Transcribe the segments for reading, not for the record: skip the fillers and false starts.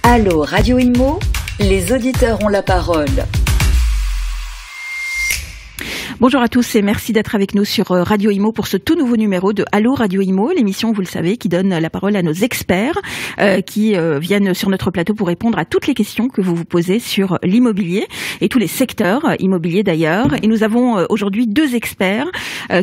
Allô Radio Imo, les auditeurs ont la parole. Bonjour à tous et merci d'être avec nous sur Radio Imo pour ce tout nouveau numéro de Allô Radio Imo, l'émission, vous le savez, qui donne la parole à nos experts qui viennent sur notre plateau pour répondre à toutes les questions que vous vous posez sur l'immobilier et tous les secteurs immobiliers d'ailleurs. Et nous avons aujourd'hui deux experts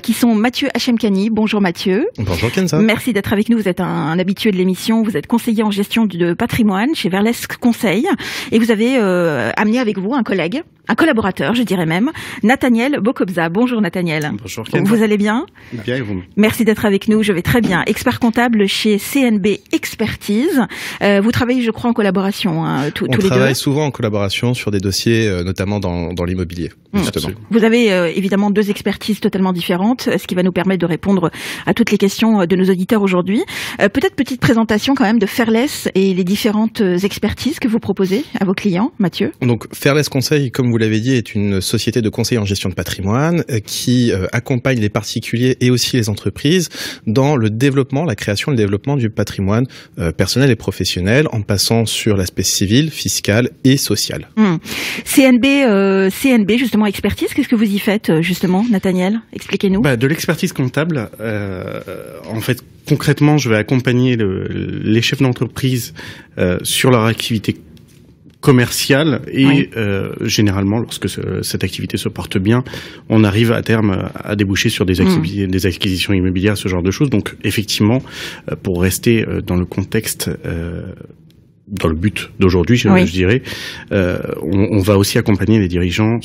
qui sont Mathieu Hachemkhani. Bonjour Mathieu. Bonjour Kenza. Merci d'être avec nous. Vous êtes un habitué de l'émission. Vous êtes conseiller en gestion de patrimoine chez Verlesque Conseil et vous avez amené avec vous un collègue, un collaborateur, je dirais même, Nathaniel Bokobza. Bonjour Nathaniel. Bonjour Kenza. Vous allez bien ? Bien et vous ? Merci d'être avec nous. Je vais très bien. Expert comptable chez CNB Expertise. Vous travaillez, je crois, en collaboration tous les deux. On travaille souvent en collaboration sur des dossiers, notamment dans l'immobilier. Justement. Vous avez évidemment deux expertises totalement différentes, ce qui va nous permettre de répondre à toutes les questions de nos auditeurs aujourd'hui. Peut-être petite présentation quand même de Verlesque et les différentes expertises que vous proposez à vos clients, Mathieu. Donc Verlesque Conseil, comme vous l'avez dit, est une société de conseil en gestion de patrimoine qui accompagne les particuliers et aussi les entreprises dans le développement, la création et le développement du patrimoine personnel et professionnel en passant sur l'aspect civil, fiscal et social. CNB justement expertise, qu'est-ce que vous y faites justement, Nathaniel ? Expliquez-nous. De l'expertise comptable, en fait concrètement je vais accompagner les chefs d'entreprise sur leur activité commerciale et oui. Généralement lorsque cette activité se porte bien, on arrive à terme à déboucher sur des acquisitions immobilières, ce genre de choses. Donc effectivement, pour rester dans le contexte dans le but d'aujourd'hui, je dirais, on va aussi accompagner les dirigeants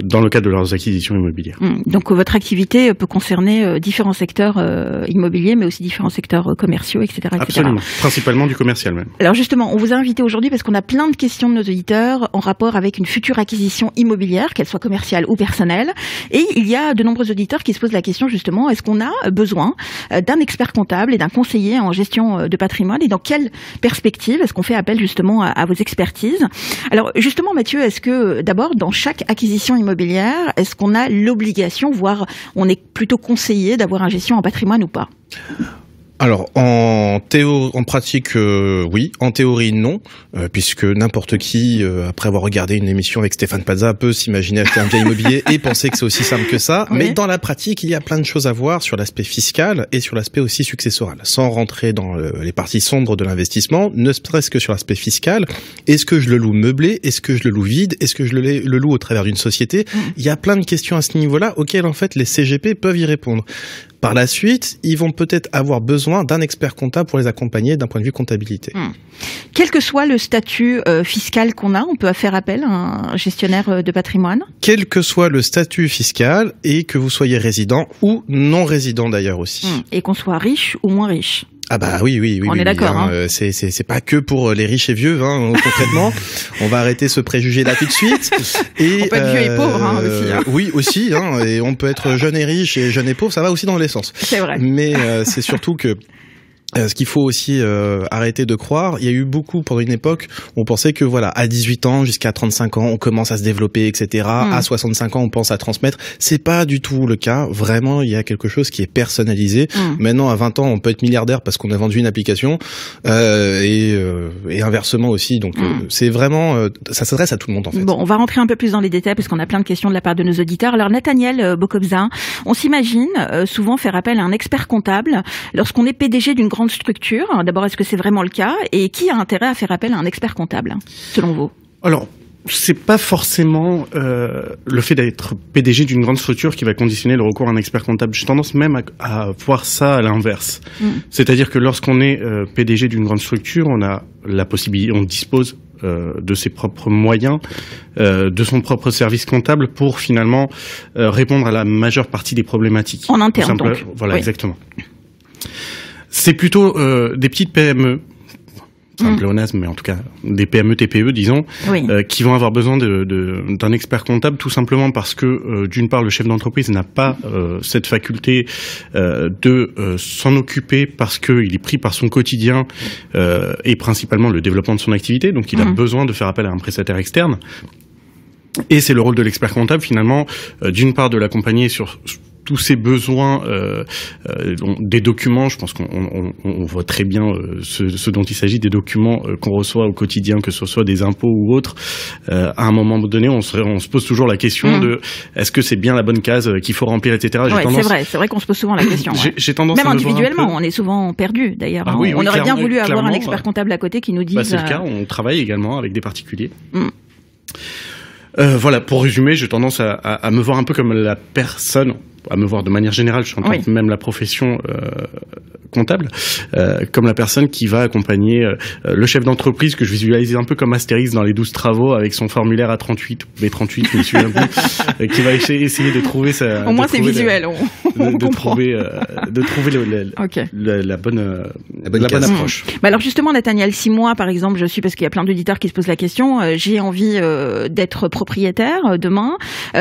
dans le cadre de leurs acquisitions immobilières. Donc votre activité peut concerner différents secteurs immobiliers, mais aussi différents secteurs commerciaux, etc., etc. Absolument, principalement du commercial même. Alors justement, on vous a invité aujourd'hui parce qu'on a plein de questions de nos auditeurs en rapport avec une future acquisition immobilière, qu'elle soit commerciale ou personnelle. Et il y a de nombreux auditeurs qui se posent la question justement, est-ce qu'on a besoin d'un expert comptable et d'un conseiller en gestion de patrimoine et dans quelle perspective est-ce qu'on fait appel justement à vos expertises? Alors justement Mathieu, est-ce que d'abord dans chaque acquisition immobilière, est-ce qu'on a l'obligation, voire on est plutôt conseillé d'avoir un gestion en patrimoine ou pas? Alors en pratique oui, en théorie non, puisque n'importe qui après avoir regardé une émission avec Stéphane Plaza peut s'imaginer acheter un bien immobilier et penser que c'est aussi simple que ça, oui. Mais dans la pratique il y a plein de choses à voir sur l'aspect fiscal et sur l'aspect aussi successoral, sans rentrer dans les parties sombres de l'investissement, ne serait-ce que sur l'aspect fiscal. Est-ce que je le loue meublé? Est-ce que je le loue vide? Est-ce que je le loue au travers d'une société? Il y a plein de questions à ce niveau-là auxquelles en fait les CGP peuvent y répondre. Par la suite, ils vont peut-être avoir besoin d'un expert comptable pour les accompagner d'un point de vue comptabilité. Quel que soit le statut fiscal qu'on a, on peut faire appel à un gestionnaire de patrimoine? Quel que soit le statut fiscal et que vous soyez résident ou non résident d'ailleurs aussi. Et qu'on soit riche ou moins riche. Ah bah oui. On est d'accord. Hein. C'est pas que pour les riches et vieux, concrètement. On va arrêter ce préjugé là tout de suite. Et on peut être vieux et pauvre aussi. Oui aussi, et on peut être jeune et riche et jeune et pauvre, ça va aussi dans les sens. C'est vrai. Mais c'est surtout que ce qu'il faut aussi arrêter de croire, il y a eu beaucoup pendant une époque, on pensait que voilà, à 18 ans jusqu'à 35 ans, on commence à se développer, etc. À 65 ans, on pense à transmettre. C'est pas du tout le cas. Vraiment, il y a quelque chose qui est personnalisé. Maintenant, à 20 ans, on peut être milliardaire parce qu'on a vendu une application et inversement aussi. Donc, c'est vraiment, ça s'adresse à tout le monde en fait. Bon, on va rentrer un peu plus dans les détails parce qu'on a plein de questions de la part de nos auditeurs. Alors, Nathaniel Bokobza, on s'imagine souvent faire appel à un expert comptable lorsqu'on est PDG d'une grande structure. D'abord, est-ce que c'est vraiment le cas? Et qui a intérêt à faire appel à un expert comptable, selon vous? Alors, c'est pas forcément le fait d'être PDG d'une grande structure qui va conditionner le recours à un expert comptable. J'ai tendance même à voir ça à l'inverse. C'est-à-dire que lorsqu'on est PDG d'une grande structure, on a la possibilité, on dispose de ses propres moyens, de son propre service comptable pour finalement répondre à la majeure partie des problématiques. En interne, donc. Voilà, oui. Exactement. C'est plutôt des petites PME, c'est un pléonasme, mais en tout cas des PME, TPE, disons, qui vont avoir besoin d'un expert comptable, tout simplement parce que, d'une part, le chef d'entreprise n'a pas cette faculté de s'en occuper parce qu'il est pris par son quotidien et principalement le développement de son activité, donc il a besoin de faire appel à un prestataire externe. Et c'est le rôle de l'expert comptable, finalement, d'une part, de l'accompagner sur tous ces besoins des documents, je pense qu'on voit très bien ce dont il s'agit, des documents qu'on reçoit au quotidien, que ce soit des impôts ou autres. À un moment donné, on se pose toujours la question de est-ce que c'est bien la bonne case qu'il faut remplir, etc. C'est vrai qu'on se pose souvent la question. J'ai tendance même à individuellement, on est souvent perdu d'ailleurs. Ah oui, on aurait bien voulu avoir un clairement, expert comptable à côté qui nous dise. C'est le cas. On travaille également avec des particuliers. Voilà, pour résumer, j'ai tendance à me voir un peu comme la personne, à me voir de manière générale, je suis même la profession comptable, comme la personne qui va accompagner le chef d'entreprise, que je visualise un peu comme Astérix dans les 12 travaux, avec son formulaire A38, B38, je me souviens plus, qui va essayer de trouver sa... Au moins c'est visuel, de trouver la bonne approche. Alors justement, Nathaniel, si moi, par exemple, je suis, parce qu'il y a plein d'auditeurs qui se posent la question, j'ai envie d'être propriétaire demain,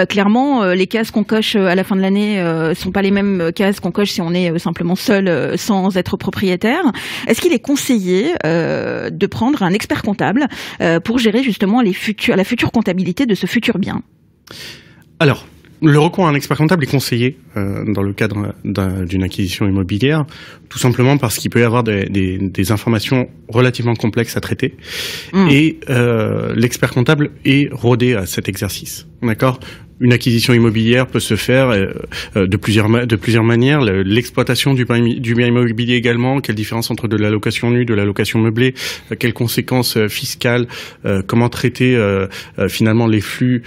clairement, les cases qu'on coche à la fin de l'année sont pas les mêmes cases qu'on coche si on est simplement seul sans être propriétaire. Est-ce qu'il est conseillé de prendre un expert comptable pour gérer justement la future comptabilité de ce futur bien? Alors, le recours à un expert comptable est conseillé dans le cadre d'une acquisition immobilière, tout simplement parce qu'il peut y avoir des informations relativement complexes à traiter, et l'expert comptable est rodé à cet exercice. D'accord ? Une acquisition immobilière peut se faire de plusieurs manières. L'exploitation du bien immobilier également. Quelle différence entre de la location nue, de la location meublée, quelles conséquences fiscales, comment traiter finalement les flux,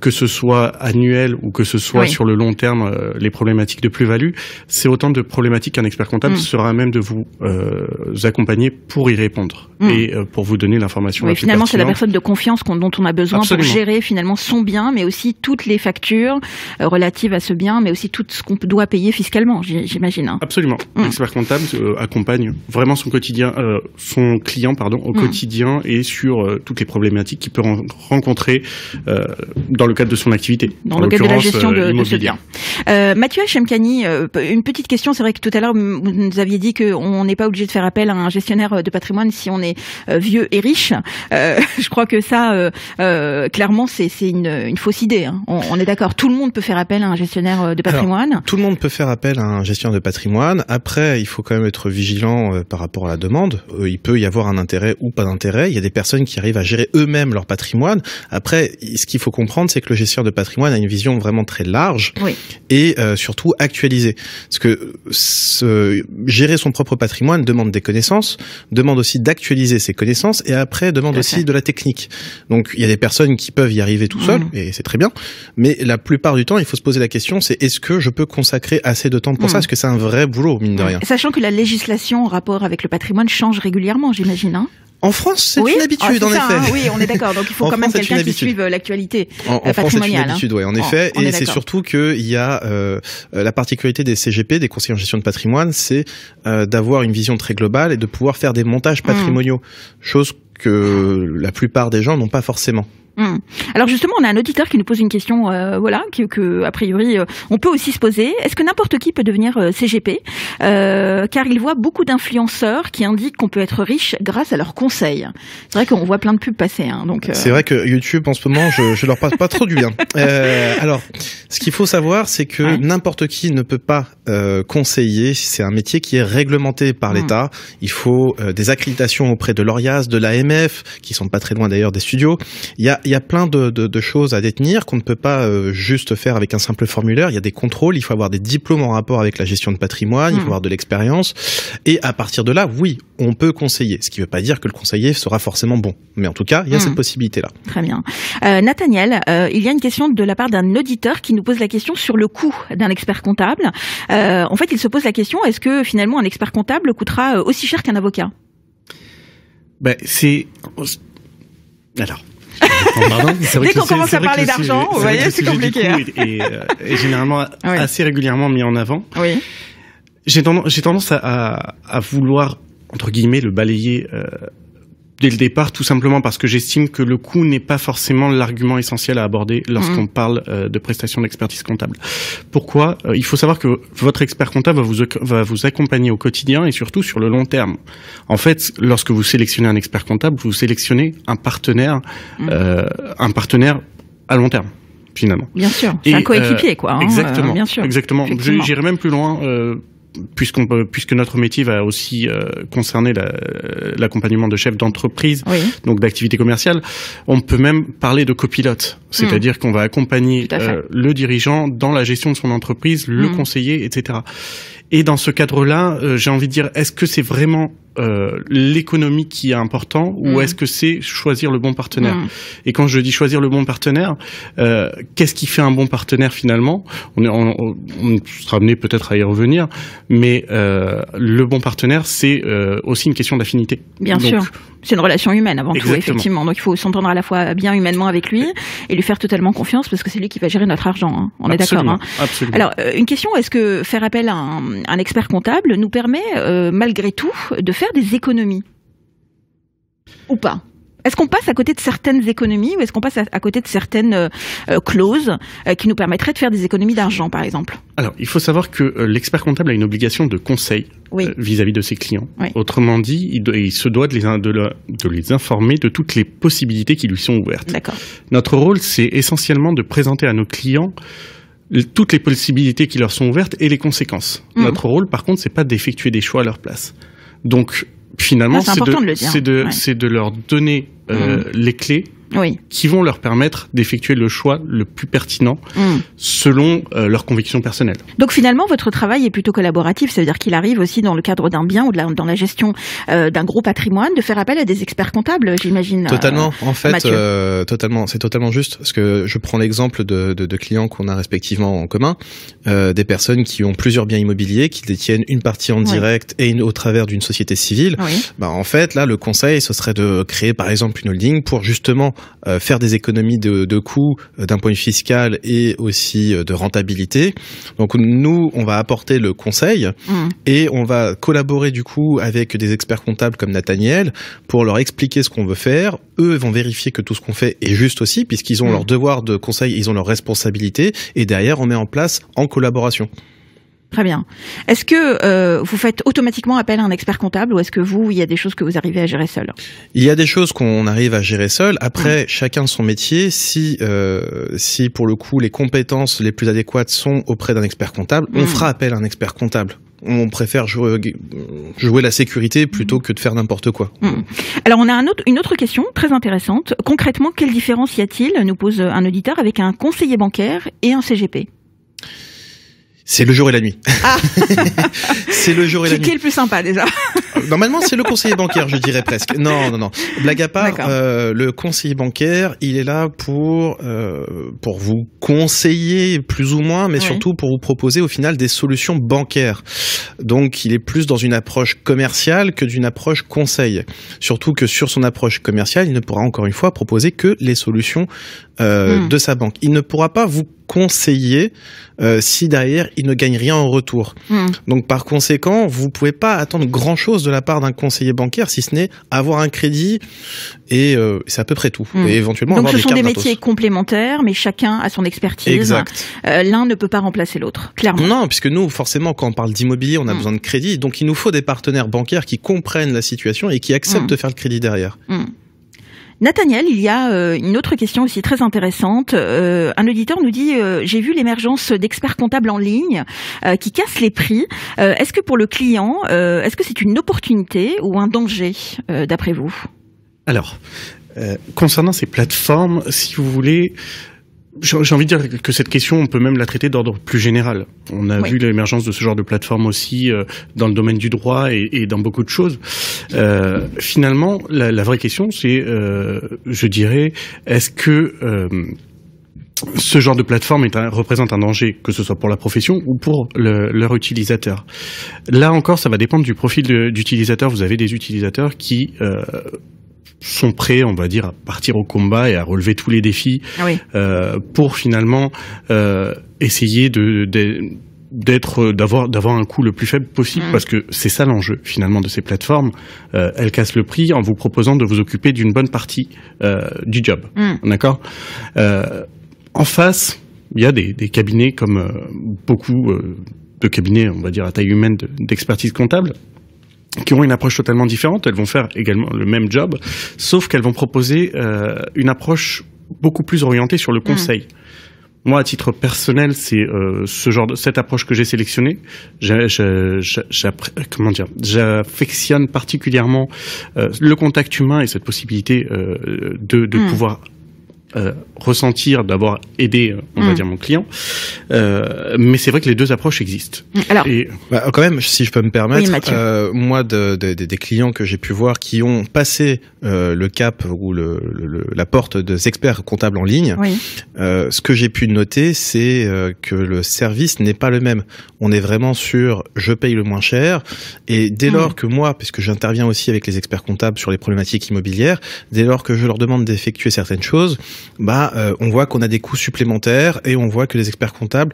que ce soit annuel ou que ce soit sur le long terme, les problématiques de plus-value. C'est autant de problématiques qu'un expert comptable sera à même de vous accompagner pour y répondre et pour vous donner l'information. Oui, finalement, c'est la personne de confiance dont on a besoin pour gérer finalement son bien, mais aussi toutes les factures relatives à ce bien, mais aussi tout ce qu'on doit payer fiscalement, j'imagine. Absolument. L'expert comptable accompagne vraiment son client, au quotidien et sur toutes les problématiques qu'il peut rencontrer dans le cadre de son activité. Dans le cadre de la gestion de ce bien. Mathieu Chemkani, une petite question. C'est vrai que tout à l'heure, vous nous aviez dit qu'on n'est pas obligé de faire appel à un gestionnaire de patrimoine si on est vieux et riche. Je crois que ça, clairement, c'est une fausse idée. Hein. On est d'accord. Tout le monde peut faire appel à un gestionnaire de patrimoine. Alors, tout le monde peut faire appel à un gestionnaire de patrimoine. Après, il faut quand même être vigilant par rapport à la demande. Il peut y avoir un intérêt ou pas d'intérêt. Il y a des personnes qui arrivent à gérer eux-mêmes leur patrimoine. Après, ce qu'il faut comprendre, c'est que le gestionnaire de patrimoine a une vision vraiment très large et surtout actualisée. Parce que gérer son propre patrimoine demande des connaissances, demande aussi d'actualiser ses connaissances et après demande aussi de la technique. Donc, il y a des personnes qui peuvent y arriver tout seuls et c'est très bien. Mais la plupart du temps, il faut se poser la question, c'est est-ce que je peux consacrer assez de temps pour ça? Parce que c'est un vrai boulot, mine de rien. Sachant que la législation en rapport avec le patrimoine change régulièrement, j'imagine. Hein. En France, c'est une habitude, en effet. Oui, on est d'accord. Donc, il faut quand même quelqu'un qui suive l'actualité patrimoniale. France, c'est une habitude, oui, en effet. Et c'est surtout qu'il y a la particularité des CGP, des conseillers en gestion de patrimoine, c'est d'avoir une vision très globale et de pouvoir faire des montages patrimoniaux. Chose que la plupart des gens n'ont pas forcément. Alors justement, on a un auditeur qui nous pose une question, que a priori on peut aussi se poser. Est-ce que n'importe qui peut devenir CGP car il voit beaucoup d'influenceurs qui indiquent qu'on peut être riche grâce à leurs conseils. C'est vrai qu'on voit plein de pubs passer. Hein, donc c'est vrai que YouTube en ce moment, je leur passe pas trop du bien. Alors, ce qu'il faut savoir, c'est que n'importe qui ne peut pas conseiller. C'est un métier qui est réglementé par l'État. Il faut des accréditations auprès de l'ORIAS, de l'AMF, qui sont pas très loin d'ailleurs des studios. Il y a plein de choses à détenir qu'on ne peut pas juste faire avec un simple formulaire. Il y a des contrôles, il faut avoir des diplômes en rapport avec la gestion de patrimoine, il faut avoir de l'expérience. Et à partir de là, oui, on peut conseiller. Ce qui ne veut pas dire que le conseiller sera forcément bon. Mais en tout cas, il y a cette possibilité-là. Très bien. Nathaniel, il y a une question de la part d'un auditeur qui nous pose la question sur le coût d'un expert comptable. En fait, il se pose la question, est-ce que finalement un expert comptable coûtera aussi cher qu'un avocat? Alors... Dès qu'on commence à parler d'argent, vous voyez, c'est compliqué. Et généralement assez régulièrement mis en avant. Oui. J'ai tendance à vouloir, entre guillemets, le balayer dès le départ, tout simplement parce que j'estime que le coût n'est pas forcément l'argument essentiel à aborder lorsqu'on parle de prestations d'expertise comptable. Pourquoi? Il faut savoir que votre expert comptable va vous accompagner au quotidien et surtout sur le long terme. En fait, lorsque vous sélectionnez un expert comptable, vous sélectionnez un partenaire à long terme. finalement. Bien sûr, c'est un coéquipier, quoi. Exactement, bien sûr. Exactement. J'irai même plus loin. Puisque notre métier va aussi concerner l'accompagnement de chefs d'entreprise, donc d'activités commerciales, on peut même parler de copilote, c'est-à-dire qu'on va accompagner le dirigeant dans la gestion de son entreprise, le conseiller, etc. Et dans ce cadre-là, j'ai envie de dire, est-ce que c'est vraiment l'économie qui est important ou est-ce que c'est choisir le bon partenaire? Et quand je dis choisir le bon partenaire, qu'est-ce qui fait un bon partenaire finalement? On sera amené peut-être à y revenir, mais le bon partenaire, c'est aussi une question d'affinité. Bien sûr, c'est une relation humaine avant tout, effectivement. Donc il faut s'entendre à la fois bien humainement avec lui et lui faire totalement confiance parce que c'est lui qui va gérer notre argent. Hein. On est d'accord. Hein. Absolument. Alors une question, est-ce que faire appel à un expert comptable nous permet malgré tout de faire des économies ou pas? Est-ce qu'on passe à côté de certaines économies ou est-ce qu'on passe à côté de certaines clauses qui nous permettraient de faire des économies d'argent, par exemple? Alors, il faut savoir que l'expert comptable a une obligation de conseil vis-à-vis de ses clients. Oui. Autrement dit, il se doit de les informer de toutes les possibilités qui lui sont ouvertes. D'accord. Notre rôle, c'est essentiellement de présenter à nos clients toutes les possibilités qui leur sont ouvertes et les conséquences. Notre rôle, par contre, c'est pas d'effectuer des choix à leur place. Donc, finalement, c'est de leur donner les clés qui vont leur permettre d'effectuer le choix le plus pertinent selon leurs convictions personnelles. Donc finalement, votre travail est plutôt collaboratif, ça veut dire qu'il arrive aussi dans le cadre d'un bien ou dans la gestion d'un gros patrimoine de faire appel à des experts comptables, j'imagine. Totalement, en fait, c'est totalement juste, parce que je prends l'exemple de clients qu'on a respectivement en commun, des personnes qui ont plusieurs biens immobiliers, qui détiennent une partie en direct et une au travers d'une société civile. En fait, là, le conseil, ce serait de créer par exemple une holding pour justement faire des économies de coûts d'un point de vue fiscal et aussi de rentabilité. Donc nous, on va apporter le conseil et on va collaborer du coup avec des experts comptables comme Nathaniel pour leur expliquer ce qu'on veut faire. Eux vont vérifier que tout ce qu'on fait est juste aussi, puisqu'ils ont leur devoir de conseil, ils ont leur responsabilité, et derrière on met en place en collaboration. Très bien. Est-ce que vous faites automatiquement appel à un expert comptable ou est-ce que il y a des choses que vous arrivez à gérer seul? Il y a des choses qu'on arrive à gérer seul. Après, chacun son métier. Si pour le coup les compétences les plus adéquates sont auprès d'un expert comptable, on fera appel à un expert comptable. On préfère jouer la sécurité plutôt que de faire n'importe quoi. Alors on a une autre question très intéressante. Concrètement, quelle différence y a-t-il, nous pose un auditeur, avec un conseiller bancaire et un CGP? C'est le jour et la nuit. Ah. C'est le jour et la nuit. Qui est le plus sympa déjà? Normalement, c'est le conseiller bancaire, je dirais presque. Non. Blague à part, le conseiller bancaire, il est là pour vous conseiller plus ou moins, mais surtout pour vous proposer au final des solutions bancaires. Donc, il est plus dans une approche commerciale que d'une approche conseil. Surtout que sur son approche commerciale, il ne pourra encore une fois proposer que les solutions de sa banque. Il ne pourra pas vous conseiller si derrière il ne gagne rien en retour. Donc par conséquent, vous pouvez pas attendre grand chose de la part d'un conseiller bancaire si ce n'est avoir un crédit et c'est à peu près tout. Et éventuellement donc avoir ce sont des gratos. métiers complémentaires, mais chacun a son expertise. Exact. L'un ne peut pas remplacer l'autre, clairement. Non, puisque nous forcément quand on parle d'immobilier, on a besoin de crédit, donc il nous faut des partenaires bancaires qui comprennent la situation et qui acceptent de faire le crédit derrière. Nathaniel, il y a une autre question aussi très intéressante. Un auditeur nous dit j'ai vu l'émergence d'experts comptables en ligne qui cassent les prix. Est-ce que pour le client, est-ce que c'est une opportunité ou un danger d'après vous? Alors, concernant ces plateformes, si vous voulez, j'ai envie de dire que cette question, on peut même la traiter d'ordre plus général. On a vu l'émergence de ce genre de plateforme aussi dans le domaine du droit et dans beaucoup de choses. Finalement, la vraie question, c'est, je dirais, est-ce que ce genre de plateforme représente un danger, que ce soit pour la profession ou pour leur utilisateur? Là encore, ça va dépendre du profil d'utilisateur. Vous avez des utilisateurs qui sont prêts, on va dire, à partir au combat et à relever tous les défis pour finalement essayer d'avoir un coût le plus faible possible, parce que c'est ça l'enjeu finalement de ces plateformes. Elles cassent le prix en vous proposant de vous occuper d'une bonne partie du job. D'accord. En face, il y a des cabinets comme beaucoup de cabinets, on va dire à taille humaine, d'expertise comptable, qui ont une approche totalement différente. Elles vont faire également le même job, sauf qu'elles vont proposer une approche beaucoup plus orientée sur le conseil. Moi, à titre personnel, c'est cette approche que j'ai sélectionnée. J'affectionne particulièrement le contact humain et cette possibilité de pouvoir ressentir, d'avoir aidé, on va dire, mon client. Mais c'est vrai que les deux approches existent. Alors, quand même, si je peux me permettre, oui, moi, des clients que j'ai pu voir qui ont passé le cap ou la porte des experts comptables en ligne, oui. Ce que j'ai pu noter, c'est que le service n'est pas le même. On est vraiment sur je paye le moins cher, et dès lors que moi, puisque j'interviens aussi avec les experts comptables sur les problématiques immobilières, dès lors que je leur demande d'effectuer certaines choses, on voit qu'on a des coûts supplémentaires, et on voit que les experts comptables,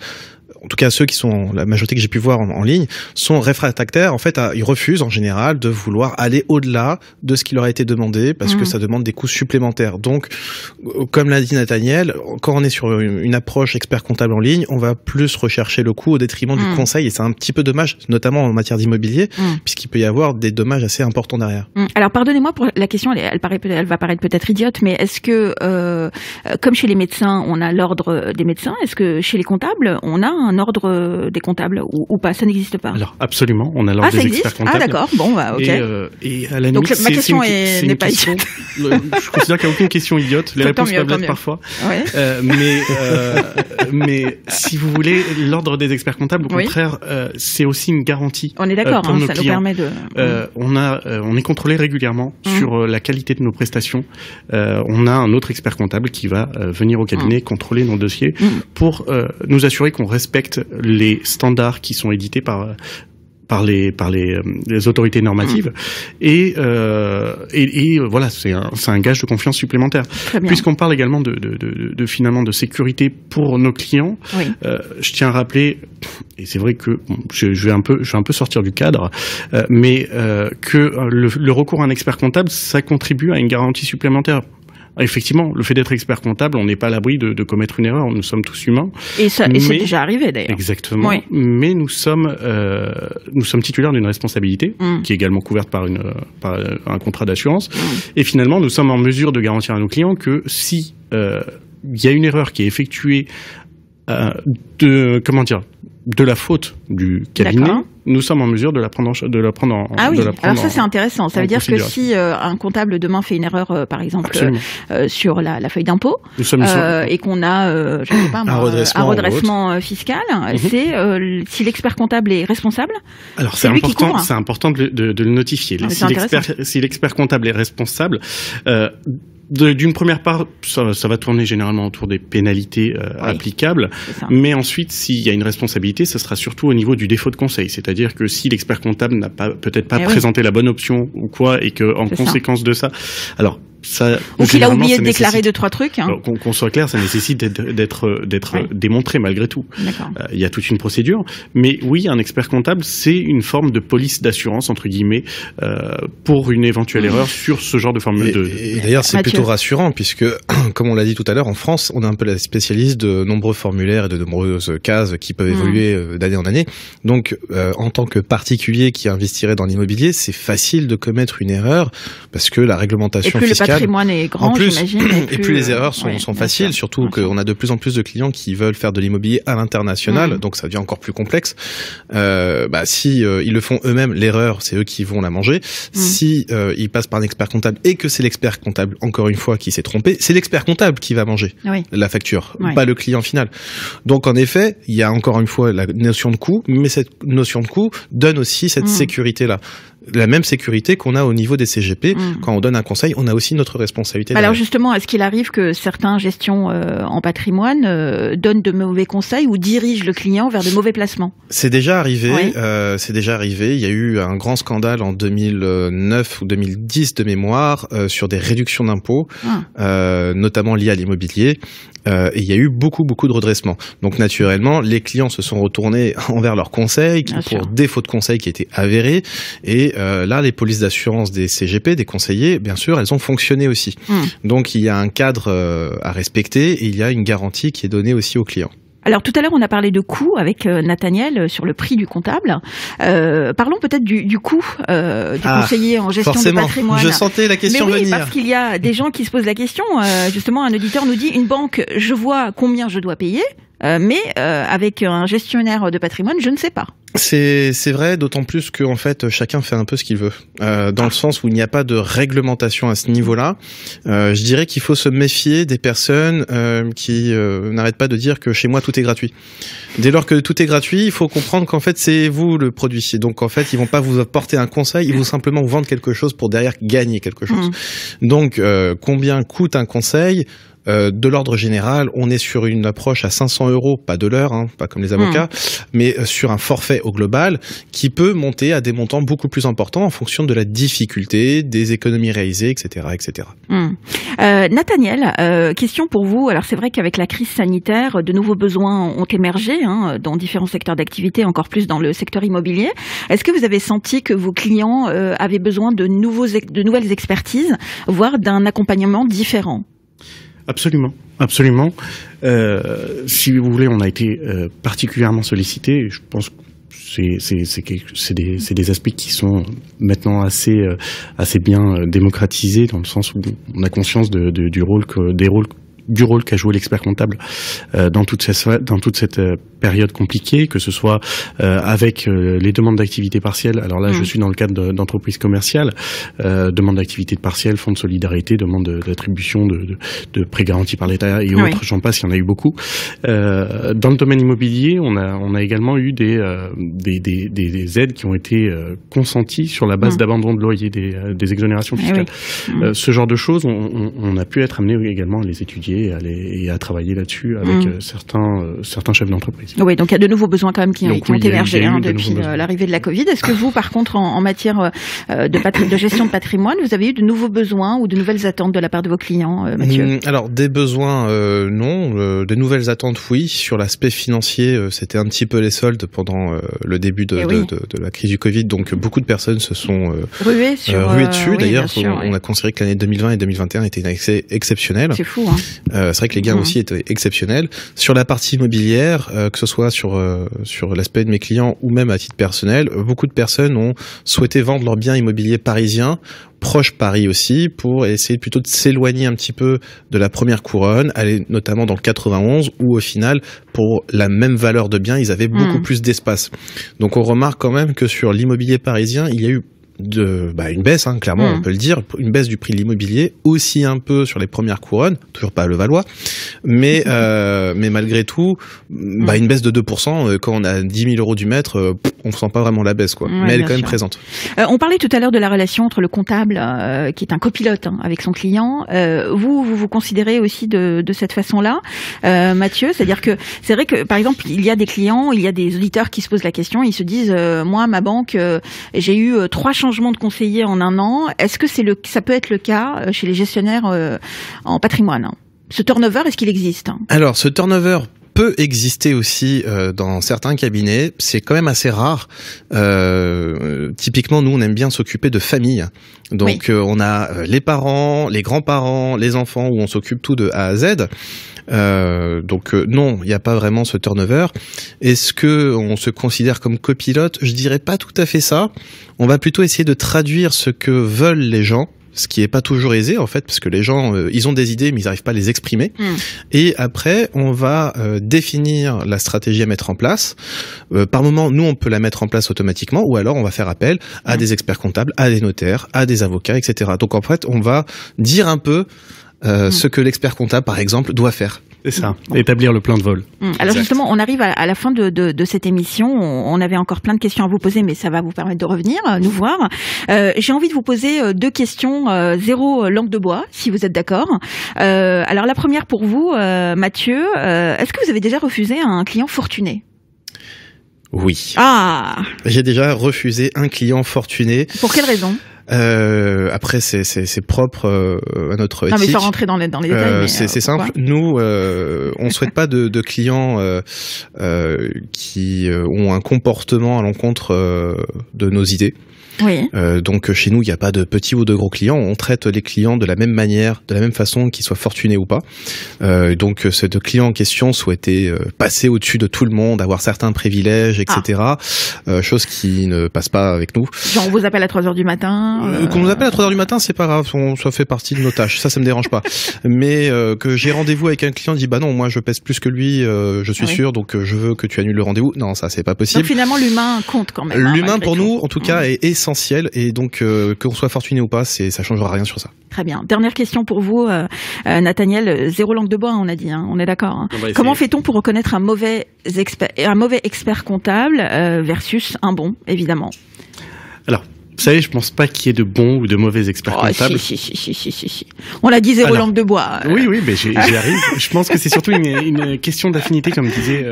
en tout cas ceux qui sont la majorité que j'ai pu voir en ligne, sont réfractaires. En fait, ils refusent en général de vouloir aller au-delà de ce qui leur a été demandé parce que ça demande des coûts supplémentaires. Donc, comme l'a dit Nathaniel, quand on est sur une approche expert comptable en ligne, on va plus rechercher le coût au détriment du conseil, et c'est un petit peu dommage, notamment en matière d'immobilier, puisqu'il peut y avoir des dommages assez importants derrière. Alors, pardonnez-moi pour la question, elle va paraître peut-être idiote, mais est-ce que, comme chez les médecins, on a l'ordre des médecins, est-ce que chez les comptables, on a un ordre des comptables ou pas? Ça n'existe pas. Alors absolument, on a l'ordre des experts comptables. Ah d'accord, bon ok. Et à la limite, donc ma question n'est pas idiote. Je considère qu'il n'y a aucune question idiote. Les réponses peuvent l'être parfois. Ouais. Mais si vous voulez, l'ordre des experts comptables, au contraire, c'est aussi une garantie. On est d'accord, pour nos ça clients. nous permet de. On est contrôlé régulièrement sur la qualité de nos prestations. On a un autre expert comptable qui va venir au cabinet contrôler nos dossiers pour nous assurer qu'on respecte les standards qui sont édités par les autorités normatives, et voilà, c'est un gage de confiance supplémentaire. Puisqu'on parle également de finalement de sécurité pour nos clients, je tiens à rappeler, et c'est vrai que je vais un peu sortir du cadre, mais que le recours à un expert comptable, ça contribue à une garantie supplémentaire. Effectivement, le fait d'être expert comptable, on n'est pas à l'abri de commettre une erreur, nous sommes tous humains. Et c'est déjà arrivé d'ailleurs. Exactement. Oui. Mais nous sommes titulaires d'une responsabilité qui est également couverte par un contrat d'assurance. Et finalement, nous sommes en mesure de garantir à nos clients que si il y a une erreur qui est effectuée de la faute du cabinet, nous sommes en mesure de la prendre en Ah oui, alors ça c'est intéressant. Ça veut dire que si un comptable demain fait une erreur, par exemple, sur la feuille d'impôt, et qu'on a, je sais pas, un redressement fiscal, c'est si l'expert comptable est responsable. Alors c'est important de le notifier. Si l'expert comptable est responsable, d'une première part, ça va tourner généralement autour des pénalités applicables, mais ensuite, s'il y a une responsabilité, ça sera surtout au niveau du défaut de conseil. C'est-à-dire que si l'expert comptable n'a peut-être pas présenté la bonne option ou quoi, et que en conséquence de ça, alors ou qu'il a oublié de déclarer 2-3 trucs. Qu'on soit clair, ça nécessite d'être démontré malgré tout. Il y a toute une procédure. Mais oui, un expert comptable, c'est une forme de police d'assurance, entre guillemets, pour une éventuelle erreur sur ce genre de formule. Et d'ailleurs, c'est plutôt rassurant, puisque, comme on l'a dit tout à l'heure, en France, on est un peu la spécialiste de nombreux formulaires et de nombreuses cases qui peuvent évoluer d'année en année. Donc, en tant que particulier qui investirait dans l'immobilier, c'est facile de commettre une erreur, parce que la réglementation fiscale... Le patrimoine est grand, j'imagine. Et plus les erreurs sont faciles, surtout qu'on a de plus en plus de clients qui veulent faire de l'immobilier à l'international, donc ça devient encore plus complexe. Si ils le font eux-mêmes, l'erreur, c'est eux qui vont la manger. Si ils passent par un expert comptable et que c'est l'expert comptable, encore une fois, qui s'est trompé, c'est l'expert comptable qui va manger la facture, pas le client final. Donc en effet, il y a encore une fois la notion de coût, mais cette notion de coût donne aussi cette sécurité-là. La même sécurité qu'on a au niveau des CGP. Quand on donne un conseil, on a aussi notre responsabilité. Alors justement, est-ce qu'il arrive que certains gestions en patrimoine donnent de mauvais conseils ou dirigent le client vers de mauvais placements? C'est déjà arrivé. C'est déjà arrivé. Il y a eu un grand scandale en 2009 ou 2010 de mémoire sur des réductions d'impôts, notamment liées à l'immobilier. Et il y a eu beaucoup de redressements. Donc naturellement, les clients se sont retournés envers leurs conseils pour défaut de conseil qui était avéré. Et là, les polices d'assurance des CGP, des conseillers, bien sûr, elles ont fonctionné aussi. Donc il y a un cadre à respecter et il y a une garantie qui est donnée aussi aux clients. Alors tout à l'heure on a parlé de coût avec Nathaniel sur le prix du comptable. Parlons peut-être du coût du conseiller en gestion de patrimoine. Je sentais la question venir. Parce qu'il y a des gens qui se posent la question. Justement, un auditeur nous dit une banque, je vois combien je dois payer. mais avec un gestionnaire de patrimoine, je ne sais pas. C'est vrai, d'autant plus que en fait chacun fait un peu ce qu'il veut, dans le sens où il n'y a pas de réglementation à ce niveau-là. Je dirais qu'il faut se méfier des personnes qui n'arrêtent pas de dire que chez moi tout est gratuit. Dès lors que tout est gratuit, il faut comprendre qu'en fait c'est vous le produit. Donc en fait ils vont pas vous apporter un conseil, ils vont simplement vous vendre quelque chose pour derrière gagner quelque chose. Donc combien coûte un conseil? De l'ordre général, on est sur une approche à 500 €, pas de l'heure, hein, pas comme les avocats, mais sur un forfait au global qui peut monter à des montants beaucoup plus importants en fonction de la difficulté, des économies réalisées, etc., etc. Nathaniel, question pour vous. Alors c'est vrai qu'avec la crise sanitaire, de nouveaux besoins ont émergé dans différents secteurs d'activité, encore plus dans le secteur immobilier. Est-ce que vous avez senti que vos clients avaient besoin de nouvelles expertises, voire d'un accompagnement différent? Absolument, absolument. Si vous voulez, on a été particulièrement sollicité. Je pense que c'est des aspects qui sont maintenant assez bien démocratisés, dans le sens où on a conscience du rôle qu'a joué l'expert comptable dans toute cette période compliquée, que ce soit avec les demandes d'activité partielle. Alors là, je suis dans le cadre d'entreprises commerciales, demande d'activité partielle, fonds de solidarité, demande d'attribution de prêts garantis par l'État et autres, j'en passe, il y en a eu beaucoup. Dans le domaine immobilier, on a également eu des aides qui ont été consenties sur la base d'abandon de loyer, des exonérations fiscales. Ce genre de choses, on a pu être amené également à les étudier et à travailler là-dessus avec certains chefs d'entreprise. Oui, donc il y a de nouveaux besoins quand même qui ont émergé depuis l'arrivée de la Covid. Est-ce que vous, par contre, en matière de gestion de patrimoine, vous avez eu de nouveaux besoins ou de nouvelles attentes de la part de vos clients, Mathieu? Alors, des besoins, non. De nouvelles attentes, oui. Sur l'aspect financier, c'était un petit peu les soldes pendant le début de la crise du Covid. Donc, beaucoup de personnes se sont ruées dessus. D'ailleurs, on a considéré que l'année 2020 et 2021 étaient exceptionnelles. C'est fou, hein. C'est vrai que les gains aussi étaient exceptionnels. Sur la partie immobilière, que ce soit sur l'aspect de mes clients ou même à titre personnel, beaucoup de personnes ont souhaité vendre leurs biens immobiliers parisiens, proche Paris aussi, pour essayer plutôt de s'éloigner un petit peu de la première couronne, aller notamment dans le 91, où au final, pour la même valeur de bien, ils avaient beaucoup plus d'espace. Donc on remarque quand même que sur l'immobilier parisien, il y a eu une baisse, hein, clairement, on peut le dire, une baisse du prix de l'immobilier, aussi un peu sur les premières couronnes, toujours pas à Levallois, mais malgré tout, une baisse de 2%, quand on a 10 000 € du mètre, on sent pas vraiment la baisse, quoi. Mais elle est quand même présente. On parlait tout à l'heure de la relation entre le comptable, qui est un copilote avec son client. Vous considérez aussi de cette façon-là, Mathieu? C'est-à-dire que c'est vrai que, par exemple, il y a des clients, il y a des auditeurs qui se posent la question, ils se disent, moi, ma banque, j'ai eu 3 changements de conseiller en un an. Est-ce que ça peut être le cas chez les gestionnaires en patrimoine? Ce turnover, est-ce qu'il existe? Alors, ce turnover peut exister aussi dans certains cabinets. C'est quand même assez rare. Typiquement, nous, on aime bien s'occuper de familles. Donc, on a les parents, les grands-parents, les enfants, où on s'occupe tout de A à Z. Non, il n'y a pas vraiment ce turnover. Est-ce que on se considère comme copilote? Je dirais pas tout à fait ça. On va plutôt essayer de traduire ce que veulent les gens, ce qui est pas toujours aisé en fait, parce que les gens ils ont des idées mais ils n'arrivent pas à les exprimer. Et après on va définir la stratégie à mettre en place. Par moment, nous on peut la mettre en place automatiquement, ou alors on va faire appel à des experts comptables, à des notaires, à des avocats, etc. Donc en fait on va dire un peu ce que l'expert comptable, par exemple, doit faire. C'est ça, établir le plan de vol. Alors justement, on arrive à la fin de cette émission. On avait encore plein de questions à vous poser, mais ça va vous permettre de revenir nous voir. J'ai envie de vous poser 2 questions, 0 langue de bois, si vous êtes d'accord. Alors la première pour vous, Mathieu, est-ce que vous avez déjà refusé un client fortuné? Oui. Ah. J'ai déjà refusé un client fortuné. Pour quelle raison? Après c'est propre à notre éthique. Non mais sans rentrer dans les détails. C'est simple. Nous, on souhaite pas de clients qui ont un comportement à l'encontre de nos idées. Oui. Donc chez nous, il n'y a pas de petits ou de gros clients. On traite les clients de la même manière, de la même façon, qu'ils soient fortunés ou pas. Donc ce client en question souhaitait passer au-dessus de tout le monde, avoir certains privilèges, etc. Chose qui ne passe pas avec nous. Genre on vous appelle à 3h du matin. matin. Qu'on nous appelle à 3h du matin, c'est pas grave, ça fait partie de nos tâches, ça me dérange pas. Mais que j'ai rendez-vous avec un client, dit bah non, moi je pèse plus que lui, je suis sûr, donc je veux que tu annules le rendez-vous. Non, ça c'est pas possible. Donc finalement l'humain compte quand même. L'humain pour nous, en tout cas, est essentiel, et donc qu'on soit fortuné ou pas, ça changera rien sur ça. Très bien. Dernière question pour vous, Nathaniel. 0 langue de bois, on a dit, on est d'accord. Comment fait-on pour reconnaître un mauvais expert comptable versus un bon, évidemment? Alors, vous savez, je pense pas qu'il y ait de bons ou de mauvais experts comptables. Si. On l'a dit, 0 langue de bois. Oui, mais j'y arrive. Je pense que c'est surtout une question d'affinité, comme disait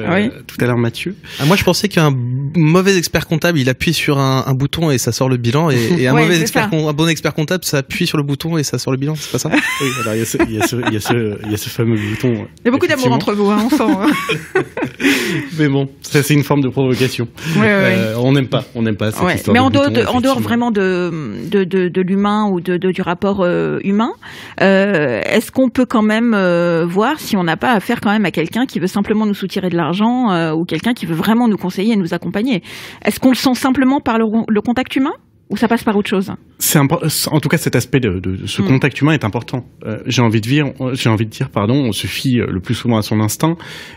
tout à l'heure Mathieu. Moi, je pensais qu'un mauvais expert comptable, il appuie sur un bouton et ça sort le bilan, et un un bon expert comptable, ça appuie sur le bouton et ça sort le bilan. C'est pas ça? Oui, alors il y a ce fameux bouton. Il y a beaucoup d'amour entre vous, on sent. Mais bon, ça c'est une forme de provocation. On n'aime pas cette histoire. Mais en dehors vraiment de l'humain ou du rapport humain, est-ce qu'on peut quand même voir si on n'a pas affaire quand même à quelqu'un qui veut simplement nous soutirer de l'argent ou quelqu'un qui veut vraiment nous conseiller et nous accompagner? Est-ce qu'on le sent simplement par le contact humain? Ou ça passe par autre chose? En tout cas, cet aspect de ce contact humain est important. J'ai envie de dire, on se fie le plus souvent à son instinct,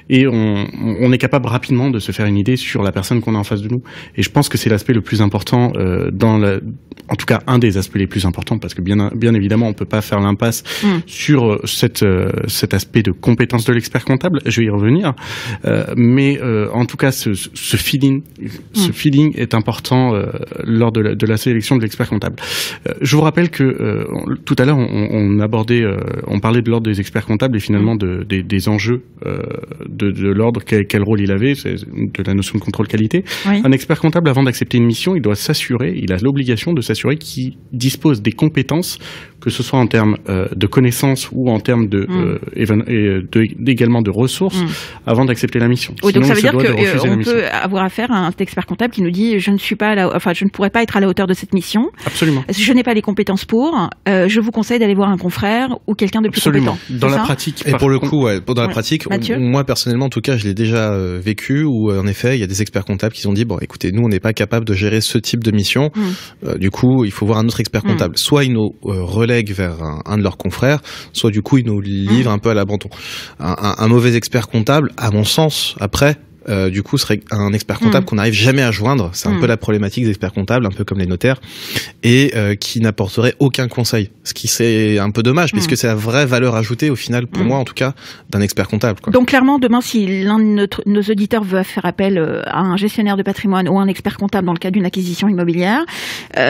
et on est capable rapidement de se faire une idée sur la personne qu'on a en face de nous. Et je pense que c'est l'aspect le plus important en tout cas un des aspects les plus importants, parce que bien évidemment on peut pas faire l'impasse sur cet aspect de compétence de l'expert comptable. Je vais y revenir, mais en tout cas ce feeling est important lors de la sélection de l'expert comptable. Je vous rappelle que tout à l'heure on parlait de l'ordre des experts comptables et finalement des enjeux de l'ordre, quel rôle il avait, de la notion de contrôle qualité. Oui. Un expert comptable, avant d'accepter une mission, il a l'obligation de s'assurer qu'il dispose des compétences, que ce soit en termes de connaissances ou en termes également de ressources, avant d'accepter la mission. Oui, donc ça veut dire qu'on peut avoir affaire à un expert comptable qui nous dit je ne pourrais pas être à la hauteur de cette mission. Absolument. Je n'ai pas les compétences pour. Je vous conseille d'aller voir un confrère ou quelqu'un de plus compétent. Dans la pratique. Et pour le coup, dans la pratique, moi personnellement, en tout cas, je l'ai déjà vécu, où en effet, il y a des experts comptables qui ont dit bon, écoutez, nous, on n'est pas capable de gérer ce type de mission. Du coup, il faut voir un autre expert comptable. Soit ils nous relèguent vers un de leurs confrères, soit du coup, ils nous livrent un peu à l'abandon. Un mauvais expert comptable, à mon sens, après, du coup, serait un expert comptable qu'on n'arrive jamais à joindre. C'est un peu la problématique des experts comptables, un peu comme les notaires, et qui n'apporterait aucun conseil. Ce qui c'est un peu dommage, puisque c'est la vraie valeur ajoutée, au final, pour moi en tout cas, d'un expert comptable. Quoi. Donc clairement, demain, si l'un de nos auditeurs veut faire appel à un gestionnaire de patrimoine ou un expert comptable dans le cadre d'une acquisition immobilière,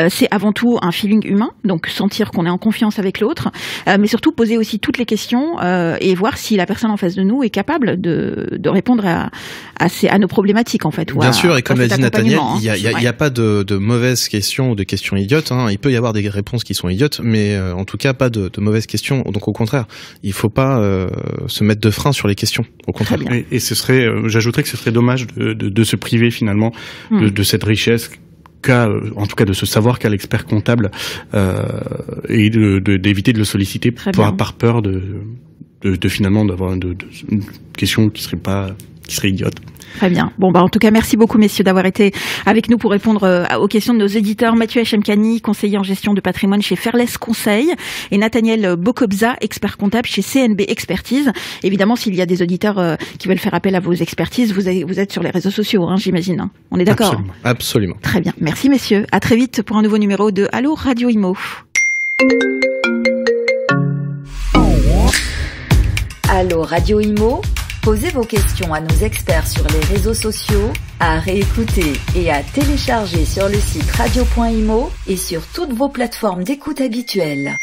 c'est avant tout un feeling humain, donc sentir qu'on est en confiance avec l'autre, mais surtout poser aussi toutes les questions et voir si la personne en face de nous est capable de répondre à nos problématiques en fait. Bien sûr, et comme l'a dit Nathaniel, il y a pas de mauvaises questions ou de questions idiotes. Il peut y avoir des réponses qui sont idiotes, mais en tout cas pas de mauvaises questions. Donc au contraire, il faut pas se mettre de frein sur les questions. Au contraire. Et j'ajouterais que ce serait dommage de se priver finalement de cette richesse. En tout cas de ce savoir qu'a l'expert comptable, et d'éviter de le solliciter par peur de finalement d'avoir une question qui serait idiote. Très bien. Bon, en tout cas, merci beaucoup, messieurs, d'avoir été avec nous pour répondre aux questions de nos éditeurs. Mathieu Hachemkani, conseiller en gestion de patrimoine chez Fairless Conseil, et Nathaniel Bokobza, expert comptable chez CNB Expertise. Évidemment, s'il y a des auditeurs qui veulent faire appel à vos expertises, vous êtes sur les réseaux sociaux, j'imagine. On est d'accord? Absolument. Très bien. Merci, messieurs. À très vite pour un nouveau numéro de Allô Radio Imo. Allô Radio Imo. Posez vos questions à nos experts sur les réseaux sociaux, à réécouter et à télécharger sur le site radio.imo et sur toutes vos plateformes d'écoute habituelles.